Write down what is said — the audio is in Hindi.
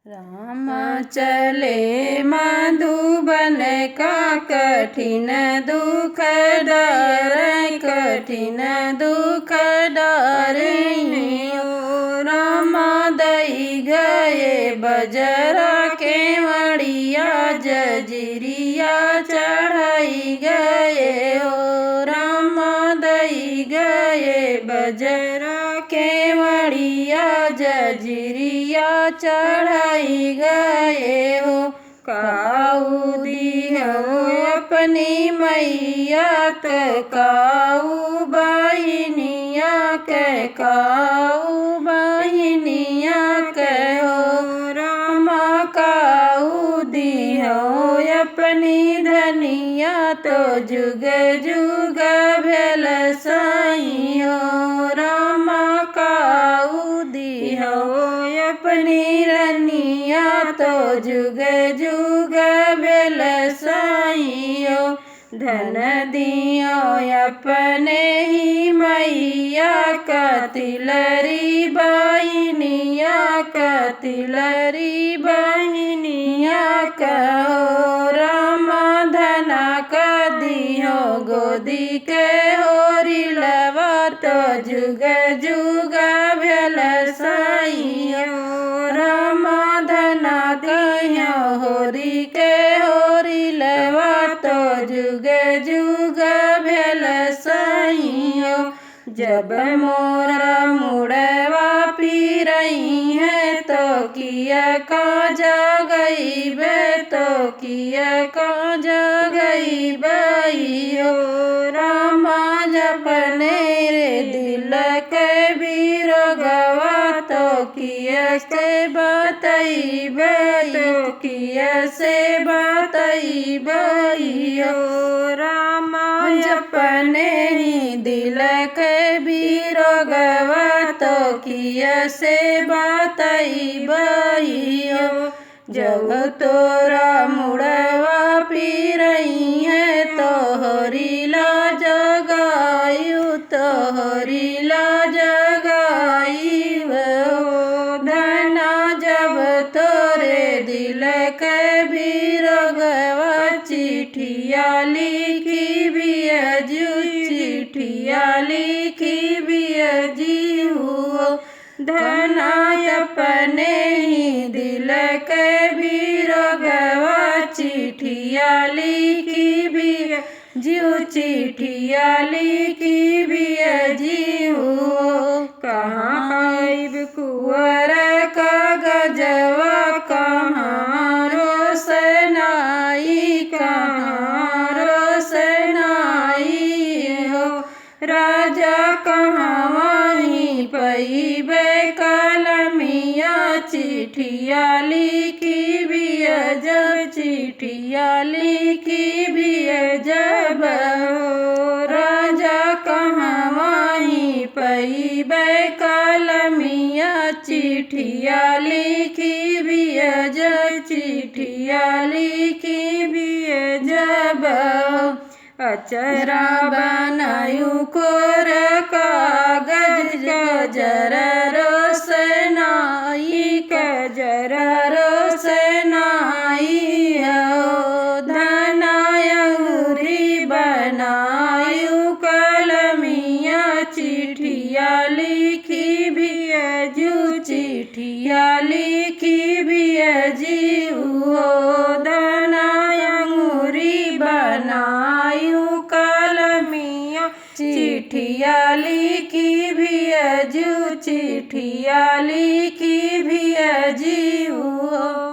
राम चले मधुबन का कठिन दुख डर कठिन दुख डरियो। राम दई गए बजरा केवड़िया जजिरिया चढ़ाई गए हो। राम दई गए बजरा केवड़िया जजिरिया चढ़ाई गए हो। काऊ दिहो अपनी मैया तो काऊ बहिनिया के काऊ बहिनिया के हो। राम काऊ दिहो अपनी धनिया तो जुग जुग भेल साई हो। राम काऊ दिहो अपनी रनिया तो जुग जुग भेल साई हो। धन दियो अपने ही मैया का तिलरी बहिनिया का तिलरी बहिनिया का हो। राम धना का दियो गोदी के होरी लवा तो जुग जुग भेल साई हो। राम धना दियो होरी के होरी लवा तो जुग जुग भेल साई हो। जब मोरा मुड़वा पी रही है तो किया का जगई बे तो किया का जगई बई हो। राम जपने रे दिल के बीर गवा तो किया से बतई बई तो किया से बतई बई हो। राम जपने ही दिल के बीर गवा तो किया से बतई बई हो। जब तोरा मुड़वा पी रही है तो हरिला जगायु तो हरिला जगाई हो। धना जब तोरे दिल के बीर गवा चिठिया लिखी बियजू चिठिया लिखी बियजी हो। धना अपने ही दिल के बीर गवा चिठिया लिखी बियजू चिठिया लिखी बियजी हो। कहाँ आइब कुंवर कागजवा कहाँ रोशनाई कहाँ रोशनाई हो। राजा कहाँ वहीं पईबे कलमिया चिठिया लिखी बियजब चिठिया लिखी बियजब हो। राजा कहाँ वहीं पईबे कलमिया चिठिया लिखी बियजब चिठिया लिखी बियजब हो। अचरा बनायु कोर कागज गजर रोशनाई गजर रोशनाई हो। धना अंगूरी बनायु कलमिया चिठिया लिखी बियजू चिठिया लिखी बियजी हो। धना अंगूरी बनायु कलमिया चिठिया लिखी बियजू चिठिया लिखी बियजी हो।